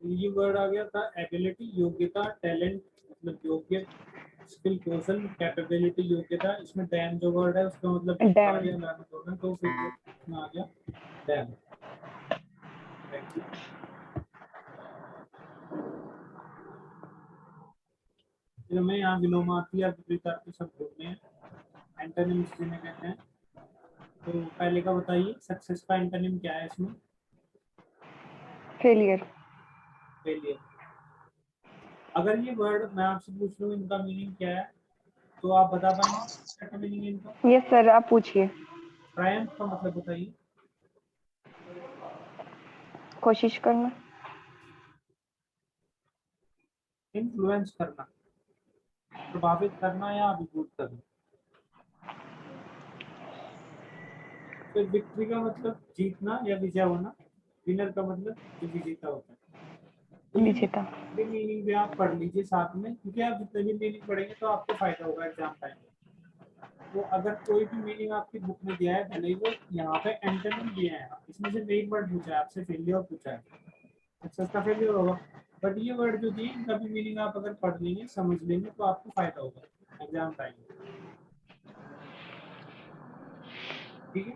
ये वर्ड आ गया था एबिलिटी, योग्यता, टैलेंट मतलब योग्य, स्किल कौशल, कैपेबिलिटी योग्यता। इसमें डैम जो वर्ड है उसका मतलब कार्य लागत होगा, तो फिर इसमें आ गया डैम। फिर हमें यहाँ विलोमार्थी या विपरीतार्थी शब्द होते हैं, एंटोनिम्स जिन्हें कहते हैं। तो पहले का बताइए, सक्सेस का एंटोनिम क्या है इसमें? फेलियर। फेलियर। अगर ये वर्ड मैं आपसे पूछ लूं इनका मीनिंग क्या है, तो आप बता पाएंगे क्या मीनिंग इनका? यस सर, आप पूछिए। ट्रायम्फ का मतलब बताइए। कोशिश करना। इन्फ्लुएंस करना, प्रभावित करना या अभिभूत करना। फिर विक्ट्री का मतलब जीतना या विजय होना। विनर का मतलब जो विजेता होता है। विजेता। मीनिंग भी आप पढ़ लीजिए साथ में, क्योंकि आप जितने भी मीनिंग पढ़ेंगे तो आपको फायदा होगा एग्जाम टाइम में। तो अगर कोई भी मीनिंग आपकी बुक में दिया है, भले ही वो यहाँ पे एंटोनिम दिया है, इसमें से एक वर्ड पूछा है आपसे, फेलियर पूछा है, सक्सेस का फेलियर होगा। बट ये वर्ड जो दिए इनका भी मीनिंग आप अगर पढ़ लेंगे, समझ लेंगे, तो आपको फायदा होगा एग्जाम टाइम में। ठीक है,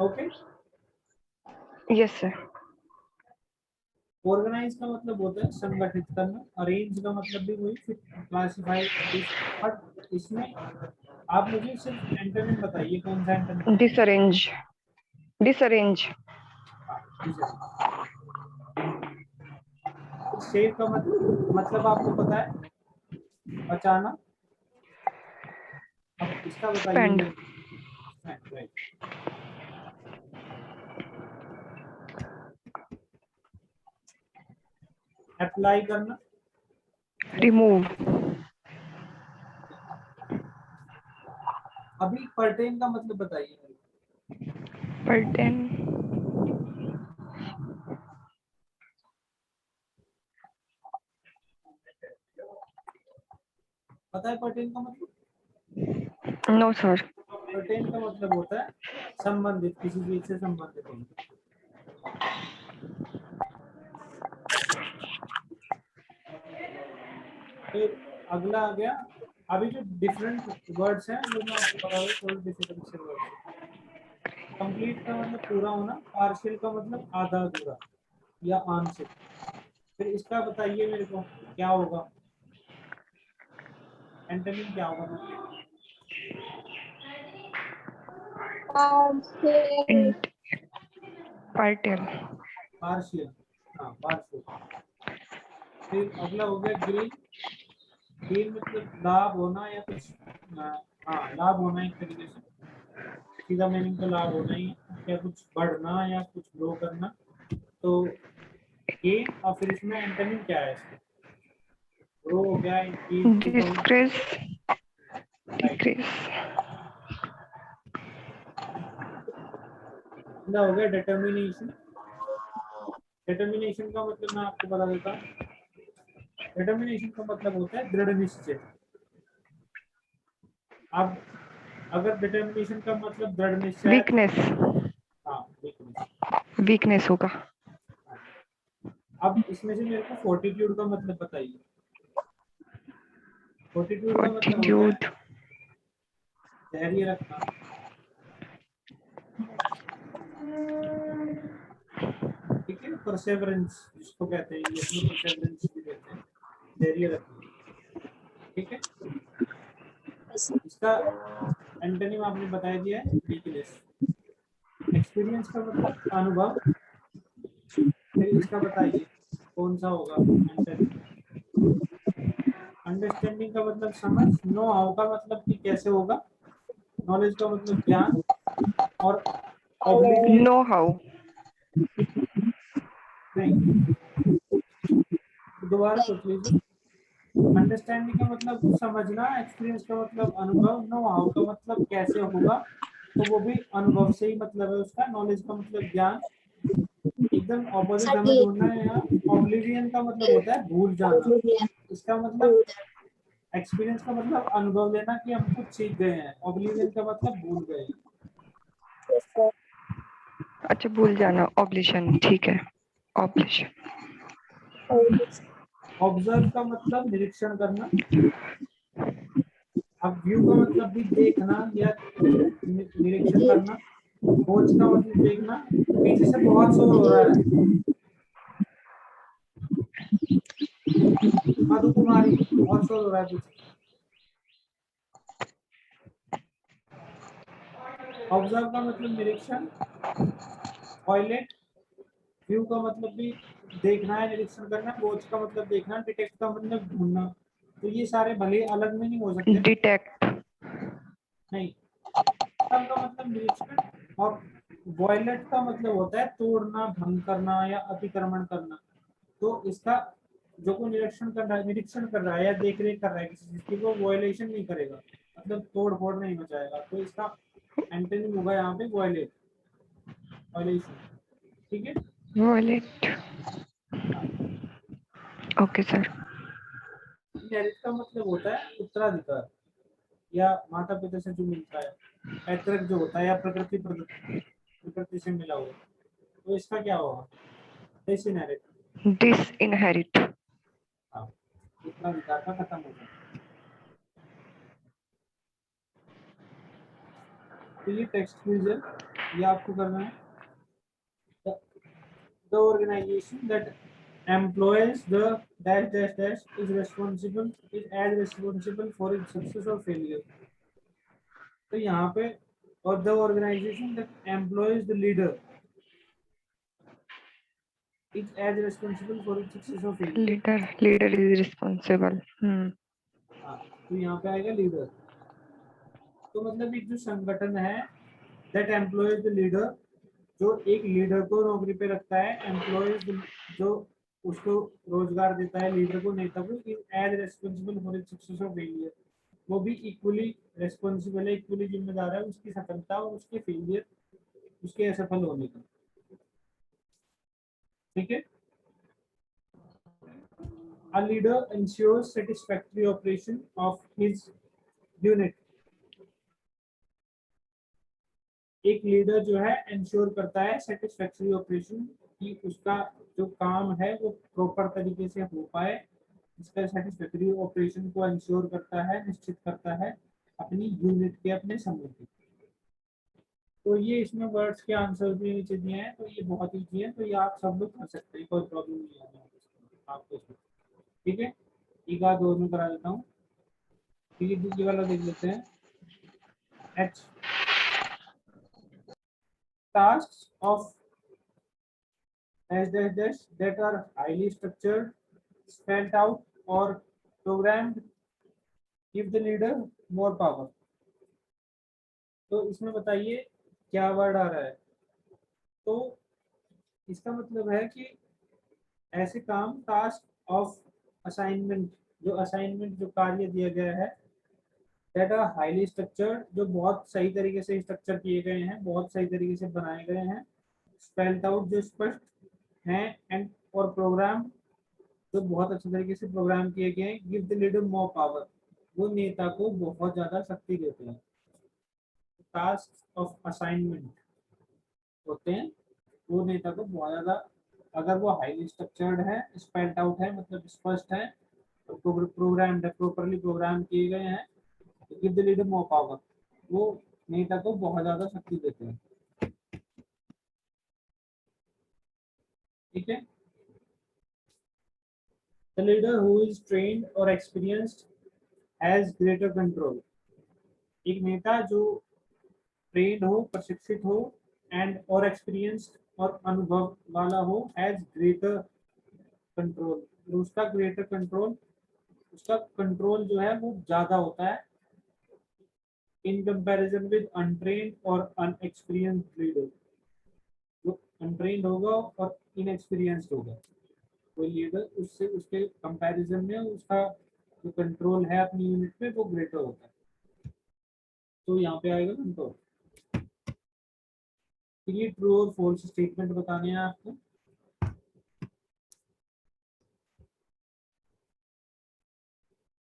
ओके। Yes sir. ऑर्गेनाइज का मतलब होता है संगठित करना। अरेंज का मतलब भी वही, फिर क्लासिफाई। बट इसमें आप मुझे सिर्फ एंटोनिम बताइए, कौन सा एंटोनिम? डिसअरेंज। डिसअरेंज। शेप का मतलब आपको पता है? बचाना। अब इसका बताइए स्पेंड। मुझे। अप्लाई करना। रिमूव। अभी पर्टेन का मतलब बताइए। पर्टेन। पता है पर्टेन का मतलब? No sir. पर्टेन का मतलब होता है संबंधित, किसी चीज से संबंधित होना। फिर अगला आ गया, अभी जो डिफरेंट वर्ड्स हैं वो मैं आपको बता दूं, थोड़े डिफिकल्ट से वर्ड्स। कंप्लीट का मतलब पूरा होना, पार्शियल का मतलब आधा अधूरा या आंशिक। फिर इसका बताइए मेरे को क्या होगा, एंटोनिम क्या होगा? पार्टियल। पार्शियल, हाँ पार्शियल। फिर अगला हो गया गेन। गेन मतलब लाभ होना या कुछ, हाँ लाभ होना एक तरीके से, सीधा मीनिंग तो लाभ होना ही है, या कुछ बढ़ना या कुछ ग्रो करना। तो गेन, और फिर इसमें एंटोनिम क्या है इसका? ग्रो हो गया, इंक्रीज, डिक्रीज। डिक्रीज। हो गया डिटर्मिनेशन। डिटर्मिनेशन का मतलब मैं आपको बता देता हूँ। डिटर्मिनेशन का मतलब होता है दृढ़ निश्चय। अब अगर डिटर्मिनेशन का मतलब दृढ़ निश्चय, वीकनेस। हाँ वीकनेस। वीकनेस होगा। अब इसमें से मेरे को फोर्टिट्यूड का मतलब बताइए। फोर्टिट्यूड का मतलब होता है धैर्य रखना। ठीक है, परसेवरेंस जिसको कहते हैं, इंग्लिश में परसेवरेंस भी कहते हैं, धैर्य रखना। ठीक है, इसका इसका एंटोनिम आपने बता दिया है, वीकनेस। एक्सपीरियंस का मतलब अनुभव, फिर इसका बताइए कौन सा होगा एंटोनिम। अंडरस्टैंडिंग का मतलब समझ, नो हाउ का मतलब कि कैसे होगा, नॉलेज का मतलब ज्ञान, और ऑब्लिवियन नो हाउ। नहीं, दोबारा सोच लीजिए। अंडरस्टैंडिंग का मतलब समझना, एक्सपीरियंस का मतलब अनुभव, नो हाउ का मतलब कैसे होगा, तो वो भी अनुभव से ही मतलब है उसका। नॉलेज का मतलब ज्ञान, एकदम ऑपोजिट हमें ढूंढना है यहाँ। ऑब्लिवियन का मतलब होता है भूल जाना। इसका मतलब एक्सपीरियंस का मतलब अनुभव लेना कि हम कुछ सीख गए हैं, ऑब्लिवियन का मतलब भूल गए हैं। अच्छा, भूल जाना, ऑब्लिशन, ठीक है, ऑब्लिशन। ऑब्जर्व का मतलब निरीक्षण करना। अब व्यू का मतलब भी देखना या निरीक्षण करना। वॉच का मतलब देखना। पीछे से बहुत शोर हो रहा है, मधु कुमारी, बहुत शोर हो रहा है पीछे। ऑब्जर्व का मतलब निरीक्षण, टॉयलेट। व्यू का मतलब भी देखना है, निरीक्षण करना। वॉच का मतलब देखना, डिटेक्ट का मतलब ढूंढना। तो ये सारे भले अलग में नहीं हो सकते, डिटेक्ट। नहीं। ऑब्जर्व का मतलब निरीक्षण, और वॉयलेट का मतलब होता है तोड़ना, भंग करना या अतिक्रमण करना। तो इसका जो कोई निरीक्षण कर रहा है या देख रेख कर रहा है किसी चीज की, वो वॉयलेशन नहीं करेगा, मतलब तोड़ फोड़ नहीं मचाएगा। तो इसका एंटोनिम होगा यहाँ पे वॉयलेट, वॉयलेशन। ठीक है। वॉलेट। हाँ। Okay sir. इनहेरिट का मतलब होता है उत्तराधिकार, या माता पिता से जो मिलता है। पैतृक जो होता है, या प्रकृति से मिला हुआ। तो इसका क्या होगा, डिसइनहेरिट। डिसइनहेरिट। हाँ, उत्तराधिकार का खत्म हो जाता है। तो ये टेक्स्ट क्विज है, ये आपको करना है। The organization that employs the dash dash dash is as responsible for its success or failure. तो यहाँ पे, और the organization that employs the leader is as responsible for its success or failure. Leader is responsible. हाँ, तो यहाँ पे आएगा leader. तो मतलब एक जो संगठन है, that employs the leader, जो एक लीडर को नौकरी पे रखता है, एम्प्लॉयज जो उसको रोजगार देता है, लीडर को, नेता को, as responsible for its success और फेलियर, वो भी इक्वली रेस्पॉन्सिबल है, इक्वली जिम्मेदार है उसकी सफलता और उसके फेलियर, उसके असफल होने का। ठीक है। A leader ensures satisfactory operation of his unit. एक लीडर जो है इंश्योर करता है सेटिस्फैक्टरी ऑपरेशन, कि उसका जो काम है वो प्रॉपर तरीके से हो पाए। इसका सेटिस्फैक्टरी ऑपरेशन को इंश्योर करता है, निश्चित करता है अपनी यूनिट के, अपने समूह के। तो ये इसमें वर्ड्स के आंसर भी नीचे दिए हैं, तो ये बहुत ईजी है, तो ये आप सब लोग कर सकते हैं, कोई प्रॉब्लम नहीं है आपको इसमें। ठीक है, एक बार दो में करा देता हूँ। ठीक है, ये वाला देख लेते हैं। H, task of dash that are highly structured, spelled out or programmed give the leader more power. तो इसमें बताइए क्या वर्ड आ रहा है। तो इसका मतलब है कि ऐसे काम, टास्क ऑफ असाइनमेंट, जो कार्य दिया गया है, दैट आर हाईली स्ट्रक्चर्ड, जो बहुत सही तरीके से स्ट्रक्चर किए गए हैं, बहुत सही तरीके से बनाए गए हैं, स्पेल्ड आउट, जो स्पष्ट हैं, एंड और प्रोग्राम, जो बहुत अच्छे तरीके से प्रोग्राम किए गए हैं, give the leader more power, वो नेता को बहुत ज्यादा शक्ति देते हैं। टास्क ऑफ असाइनमेंट होते हैं, वो नेता को बहुत ज्यादा, अगर वो हाईली स्ट्रक्चर्ड है, स्पेल्ड आउट है, मतलब स्पष्ट है, प्रोग्राम प्रॉपरली प्रोग्राम किए गए हैं, तो give the leader more power, वो नेता को बहुत ज्यादा शक्ति देते हैं। ठीक है। The leader who is trained or experienced has greater control. एक नेता जो ट्रेंड हो, प्रशिक्षित हो एंड और एक्सपीरियंस्ड और अनुभव वाला हो, हैज ग्रेटर कंट्रोल। उसका ग्रेटर कंट्रोल, उसका कंट्रोल जो है वो ज्यादा होता है इन कंपैरिजन विद अनट्रेन्ड और अनएक्सपीरियंस्ड लीडर। जो अनट्रेन्ड होगा और इनएक्सपीरियंस्ड होगा कोई लीडर, उससे उसके कंपैरिजन में उसका जो कंट्रोल है अपनी यूनिट पे वो ग्रेटर होता है। तो यहाँ पे आएगा कंट्रोल। ये ट्रू और फॉल्स स्टेटमेंट बताने हैं आपको।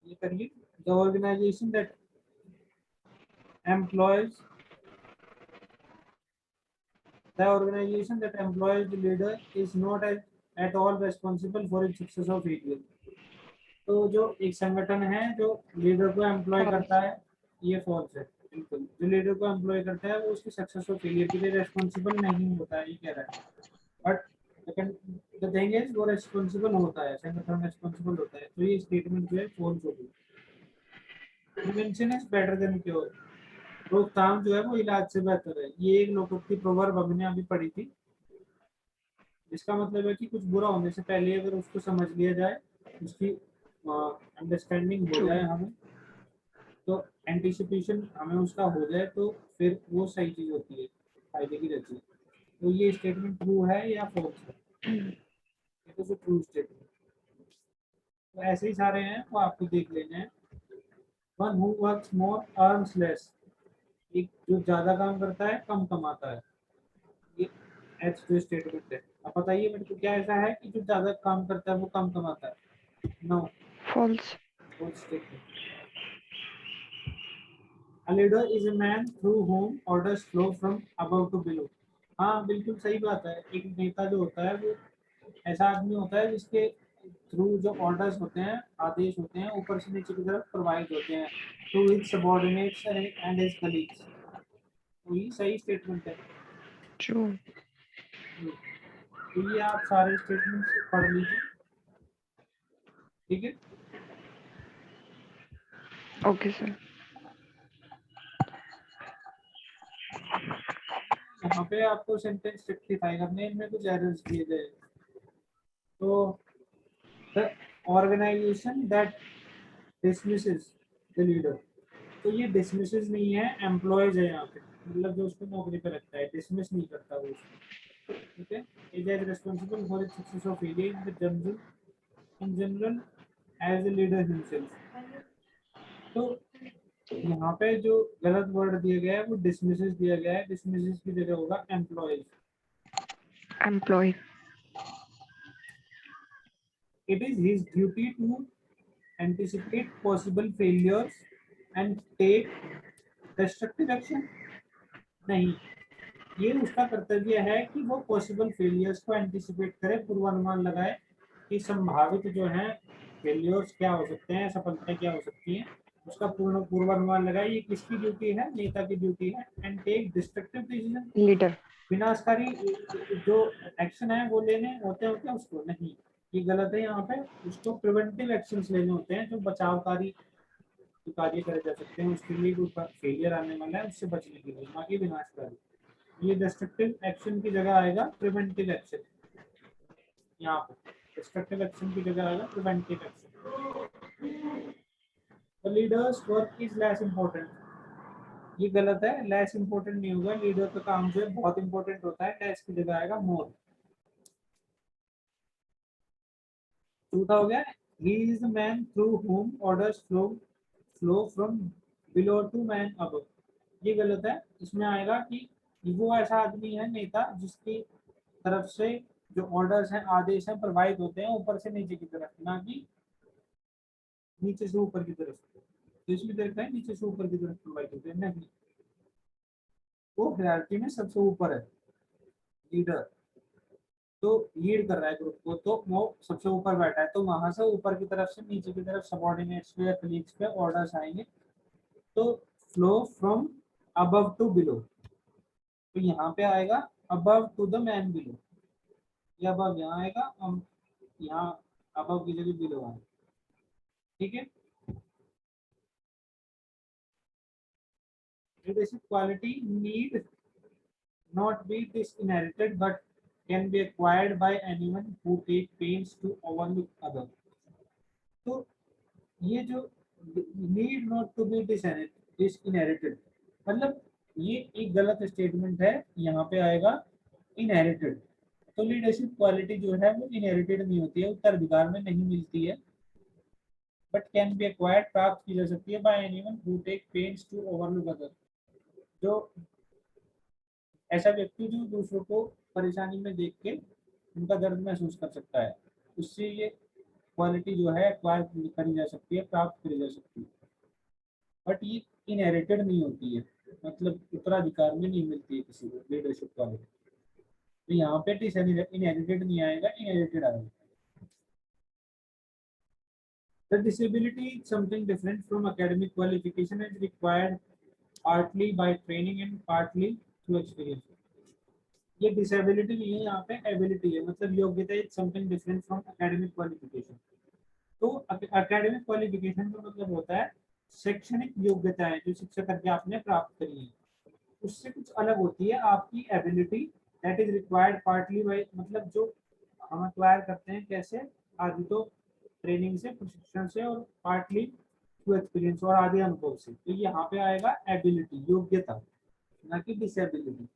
ये करिए। The organisation that employs the leader is not at all responsible for its success or failure। तो जो एक संगठन है जो लीडर को एम्प्लॉय करता है, ये फॉल्स है। बिल्कुल, जो लीडर को एम्प्लॉय करता है वो उसकी सक्सेस और फेलियर के लिए रेस्पॉन्सिबल नहीं होता है, ये कह रहा है। बट द थिंग इज वो रेस्पॉन्सिबल होता है, संगठन रेस्पॉन्सिबल होता है। तो ये स्टेटमेंट जो है फॉल्स होगी। Prevention is better than cure. रोकथाम जो है वो इलाज से बेहतर है। ये एक लोकोक्ति प्रोवर्ब हमने अभी पढ़ी थी, जिसका मतलब है कि कुछ बुरा होने से पहले अगर उसको समझ लिया जाए, उसकी अंडरस्टैंडिंग हो जाए हमें, तो एंटिसिपेशन हमें उसका हो जाए, तो फिर वो सही चीज होती है, फायदे की रहती है। तो ये स्टेटमेंट ट्रू है या फॉल्स है? ये तो ट्रू स्टेटमेंट। तो ऐसे ही सारे हैं, वो आपको देख लेने हैं। One who works more earns less. एक जो ज्यादा काम करता है कम कमाता है। ये एच जो स्टेटमेंट है। अब बताइए मेरे को, क्या ऐसा है कि जो ज्यादा काम करता है वो कम कमाता है? No, false. False statement. A leader is a man through whom orders flow from above to below। हाँ बिल्कुल सही बात है। एक नेता जो होता है वो ऐसा आदमी होता है जिसके थ्रू जो ऑर्डर्स होते हैं, आदेश होते हैं, ऊपर से नीचे की तरफ प्रोवाइड होते हैं to his subordinates and his colleagues. तो ये सही स्टेटमेंट है। ट्रू। तो ये आप सारे स्टेटमेंट्स पढ़ लीजिए, ठीक है। Okay sir. यहाँ पे आपको सेंटेंस रेक्टिफाई करने हैं, इनमें कुछ एरर्स दिए गए। तो the organisation that dismisses the leader. तो ये डिसमिसेस नहीं है, एम्प्लॉयज है यहाँ पे, मतलब जो उसको नौकरी पे रखता है, डिसमिस नहीं करता वो उसको, ठीक है। Is as responsible for its success of failure in general as a leader himself. तो यहाँ पे जो गलत वर्ड दिया गया है वो डिसमिसेस दिया गया है। डिसमिसेस की जगह होगा employs. Employ. It is his duty to anticipate possible failures and take destructive action। नहीं, ये उसका कर्तव्य है कि वो पॉसिबल फेलियर्स को एंटिसिपेट करे, पूर्वानुमान लगाए कि संभावित जो है फेलियर्स क्या हो सकते हैं, असफलताएं क्या हो सकती हैं, उसका पूर्ण पूर्वानुमान लगाए। ये किसकी ड्यूटी है? नेता की ड्यूटी है। And take destructive decision. Leader. विनाशकारी जो एक्शन है वो लेने होते हैं उसको नहीं, ये गलत है। यहाँ पे उसको प्रिवेंटिव एक्शंस लेने होते हैं, जो बचावकारी कार्य करे जा सकते हैं, उसके लिए कोई फेलियर आने वाला है उससे बचने के लिए, ना कि विनाशकारी। ये डिस्ट्रक्टिव एक्शन की जगह आएगा प्रिवेंटिव एक्शन। यहाँ पे डिस्ट्रक्टिव एक्शन की जगह आएगा preventive action. The leaders work is less important. ये गलत है, लेस इम्पोर्टेंट नहीं होगा। लीडर का काम जो है बहुत इंपॉर्टेंट होता है। लेस की जगह आएगा मोर। चौथा हो गया, he is the man through whom orders flow from below to man above। ये गलत है। इसमें आएगा कि वो ऐसा आदमी है, नेता, जिसकी तरफ से जो ऑर्डर्स हैं, आदेश हैं, प्रोवाइड होते हैं ऊपर से नीचे की तरफ, ना कि नीचे से ऊपर की तरफ। तो इसमें देखते हैं नीचे से ऊपर की तरफ प्रोवाइड होते हैं, नहीं, वो हायरार्की में सबसे ऊपर है लीडर। तो लीड कर रहा है ग्रुप को, तो वो सबसे ऊपर बैठा है, तो वहां से ऊपर की तरफ से नीचे की तरफ सबऑर्डिनेट्स पे या कलीग्स पे ऑर्डर्स आएंगे। तो flow from above to below. तो यहाँ पे आएगा above to the man below. या अबव यहाँ आएगा, हम यहाँ अबव की जगह बिलो आएगा, ठीक है। leadership quality need not be disinherited but can be acquired by anyone who take pains to overlook other. तो ये जो नीड नॉट टू बी डिसइनहेरिटेड, मतलब ये एक गलत स्टेटमेंट है, यहाँ पे आएगा इनहेरिटेड। तो लीडरशिप क्वालिटी जो है वो इनहेरिटेड नहीं होती है, उत्तराधिकार में नहीं मिलती है, बट कैन बी एक्वायर्ड, प्राप्त की जा सकती है by anyone who take pains to overlook other, जो ऐसा व्यक्ति जो दूसरों को परेशानी में देख के उनका दर्द महसूस कर सकता है, उससे ये क्वालिटी जो है एक्वायर करी जा सकती है, प्राप्त करी जा सकती है, बट ये इनहेरिटेड नहीं होती है, मतलब उत्तराधिकार में नहीं मिलती है किसी को लीडरशिप क्वालिटी। तो यहाँ पे इनहेरिटेड नहीं आएगा, इनहेरिटेड आएगा। The disability is something different from academic qualification and required partly by training and partly through experience. ये डिसेबिलिटी नहीं है, यहाँ पे एबिलिटी है, मतलब योग्यता is something different from academic qualification. तो एकेडमिक क्वालिफिकेशन का मतलब होता है शैक्षणिक योग्यताएं जो शिक्षा करके आपने प्राप्त करी है, उससे कुछ अलग होती है आपकी ability that is required partly bye, मतलब जो हम एक्वायर करते हैं कैसे, आदि तो ट्रेनिंग से, प्रशिक्षण से, और पार्टली थ्रू एक्सपीरियंस और आदि अनुभव से। तो यहाँ पे आएगा एबिलिटी, योग्यता, ना कि disability.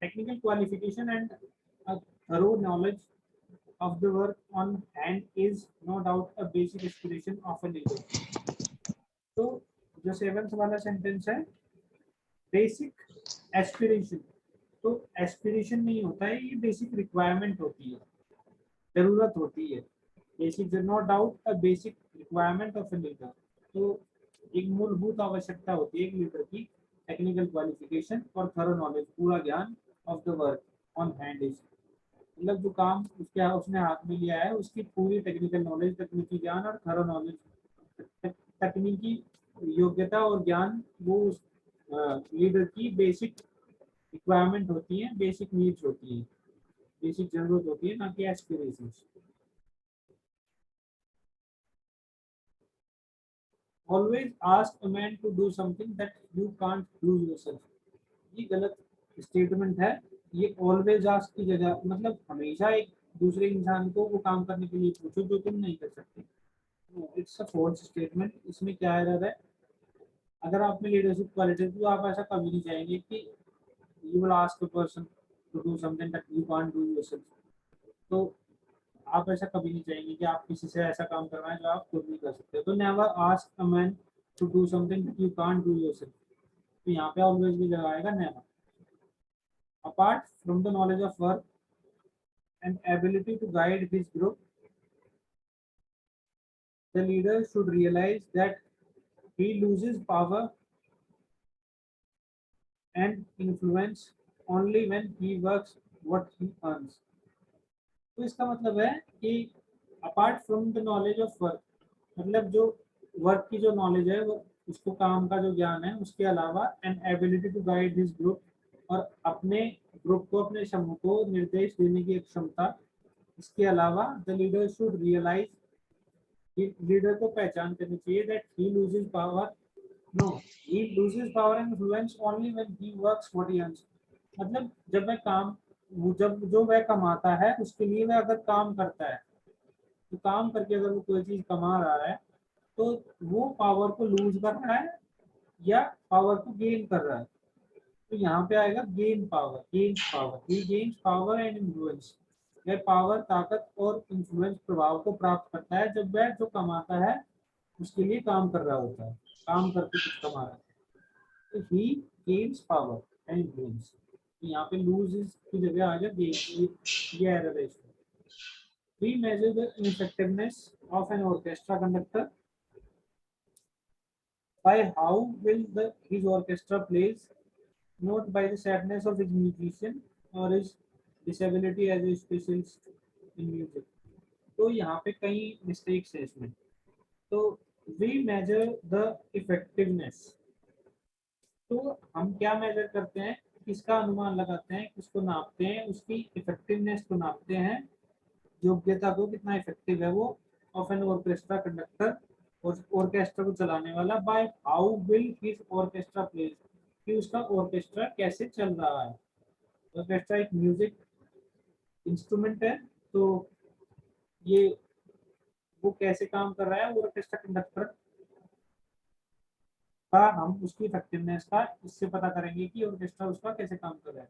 Technical qualification and a thorough knowledge of the work on hand is no doubt a basic aspiration of a leader. तो जो 7th वाला सेंटेंस है, बेसिक एस्पिरेशन, तो एस्पिरेशन नहीं होता है, ये बेसिक रिक्वायरमेंट होती है, जरूरत होती है। Basic no doubt a basic requirement of a leader, तो एक मूलभूत आवश्यकता होती है एक लीडर की, टेक्निकल क्वालिफिकेशन और थरो नॉलेज, पूरा ज्ञान of the work on hand is, मतलब जो काम उसने हाथ में लिया है उसकी पूरी टेक्निकल नॉलेज, तकनीकी ज्ञान और थरो नॉलेज, तकनीकी योग्यता और ज्ञान, वो उस लीडर की बेसिक रिक्वायरमेंट होती है, बेसिक नीड्स होती है, बेसिक जरूरत होती है, ना कि aspirations. Always ask a man to do something that you can't do yourself. ये गलत स्टेटमेंट है, ये ऑलवेज आस्क की जगह, मतलब हमेशा एक दूसरे इंसान को वो काम करने के लिए पूछो जो तुम नहीं कर सकते। It's a false statement. इसमें क्या एरर है, अगर आप में लीडरशिप क्वालिटी, तो आप ऐसा कभी नहीं चाहेंगे कि you will ask a person to do something that you can't do yourself. तो आप ऐसा कभी नहीं चाहेंगे कि आप किसी से ऐसा काम करवाएं जो आप खुद नहीं कर सकते। तो never ask a man to do something that you can't do yourself. तो यहाँ पे ऑलवेज भी लगा आएगा never. Apart from the knowledge of work and ability to guide his group, the leader should realize that he loses power and influence only when he works what he earns. तो इसका मतलब है कि apart from the knowledge of work, मतलब जो work की जो knowledge है, वो उसको काम का जो ज्ञान है, उसके अलावा and ability to guide his group, और अपने ग्रुप को, अपने समूह को निर्देश देने की एक क्षमता, इसके अलावा the leader should realise, leader को पहचान करनी चाहिए that he loses power, no he loses power and influence only when he works what he earns. मतलब जब वह काम, जब जो वह कमाता है उसके लिए वह अगर काम करता है, तो काम करके अगर वो कोई चीज कमा रहा है, तो वो पावर को लूज कर रहा है या पावर को गेन कर रहा है। तो यहाँ पे आएगा gain power, gains power, he gains power and influence. वह पावर, ताकत और इन्फ्लुएंस, प्रभाव को प्राप्त करता है जब वह जो कमाता है उसके लिए काम कर रहा होता है, काम करके कुछ कमा रहा है। तो ही गेन्स पावर एंड इन्फ्लुएंस, तो यहाँ पे लूज की जगह आ जाए गेन, ये एरर है इसमें। We measure the effectiveness of an orchestra conductor by how well his orchestra plays, not by the sadness of his musician or his disability as a specialist in music. तो यहाँ पे कई mistakes है इसमें। तो we measure the effectiveness, तो हम क्या मेजर करते हैं, किसका अनुमान लगाते हैं, किसको नापते हैं, उसकी इफेक्टिवनेस को नापते हैं, योग्यता को कितना इफेक्टिव है वो, ऑफ एन ऑर्केस्ट्रा कंडक्टर, और ऑर्केस्ट्रा को चलाने वाला, by how will his orchestra plays, कि उसका ऑर्केस्ट्रा कैसे चल रहा है। ऑर्केस्ट्रा एक म्यूजिक इंस्ट्रूमेंट है, तो ये वो कैसे काम कर रहा है ऑर्केस्ट्रा कंडक्टर का, हम उसकी इफेक्टिवनेस का इससे पता करेंगे कि ऑर्केस्ट्रा उसका कैसे काम कर रहा है।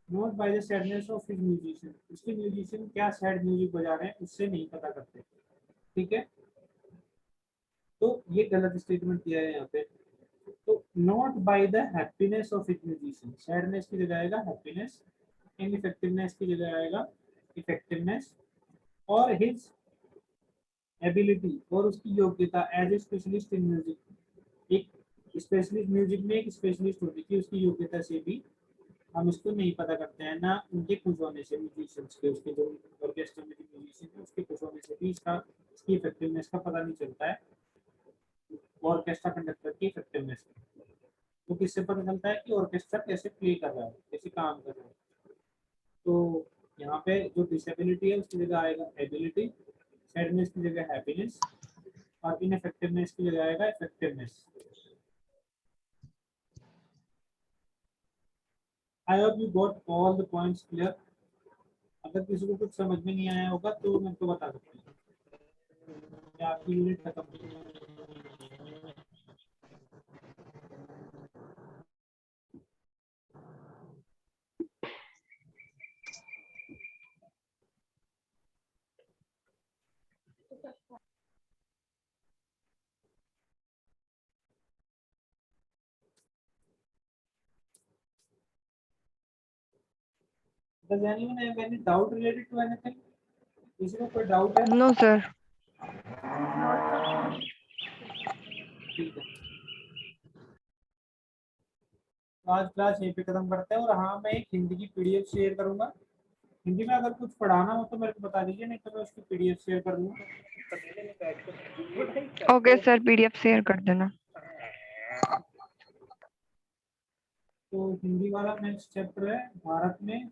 Not by the sadness of his musician, उसके म्यूजिशियन क्या सैड म्यूजिक बजा रहे हैं उससे नहीं पता करते, ठीक है। तो ये गलत स्टेटमेंट दिया है यहाँ पे। तो not by the happiness of his musician, sadness की जगह आएगा हैप्पीनेस, इनइफेक्टिवनेस की जगह आएगा इफेक्टिवनेस, और हिज एबिलिटी, और उसकी योग्यता as a specialist in music, एक स्पेशलिस्ट म्यूजिक में एक स्पेशलिस्ट होने की उसकी योग्यता से भी हम इसको नहीं पता करते हैं, ना उनके खुश होने से म्यूजिशियंस के, उसके जो ऑर्केस्ट्रा में म्यूजिशियन है उसके खुश होने से भी इसकी इफेक्टिवनेस का पता नहीं चलता है, ऑर्केस्ट्रा कंडक्टर की इफेक्टिवनेस। तो किससे पता चलता है कि ऑर्केस्ट्रा कैसे प्ले कर रहा है, कैसे काम कर रहा है। तो यहाँ पे जो डिसेबिलिटी है उसकी जगह आएगा एबिलिटी, सैडनेस की जगह हैप्पीनेस, और इनइफेक्टिवनेस की जगह आएगा effectiveness. I hope you got all the points clear. अगर किसी को कुछ समझ में नहीं आया होगा तो मेरे को बता सकते हैं, या आपकी यूनिट खत्म हो गई। Does anyone have any doubt related to anything? किसी को कोई डाउट है? No sir. ठीक है, तो आज क्लास यहीं पे खत्म करते हैं। और हाँ, मैं एक हिंदी की पीडीएफ शेयर करूंगा। हिंदी में अगर कुछ पढ़ाना हो तो मेरे को बता दीजिए, नहीं तो मैं उसकी पीडीएफ शेयर कर दूंगा। ओके सर, पीडीएफ शेयर कर देना। तो हिंदी वाला नेक्स्ट चैप्टर है भारत में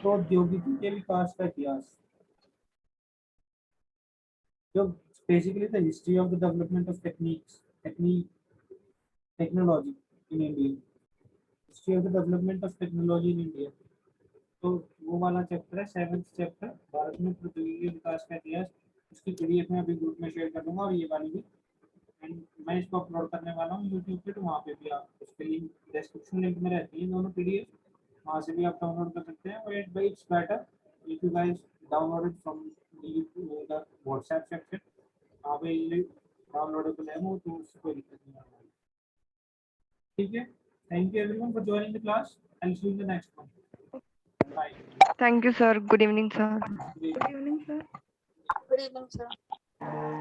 प्रौद्योगिकी के विकास का इतिहास, जो basically the history of the development of technology in India, history of the development of technology in India. तो वो वाला चैप्टर है 7th चैप्टर, भारत में प्रौद्योगिकी विकास का इतिहास। उसकी पीडीएफ में अभी ग्रुप में शेयर कर दूंगा, और ये वाली भी। एंड मैं इसको अपलोड करने वाला हूँ यूट्यूब पे, तो वहाँ पे भी आप उसके लिंक डिस्क्रिप्शन लिंक में रहती है दोनों पीडीएफ, वहाँ से भी आप डाउनलोड कर सकते हैं। और it's better if you guys download it from the WhatsApp section, वहाँ पे डाउनलोडेबल है वो, तो उससे कोई दिक्कत नहीं आएगी। ठीक है, thank you everyone for joining the class. I will see you in the next one. Bye. Thank you sir. Good evening sir. Good evening. Good evening, sir. Good evening, sir.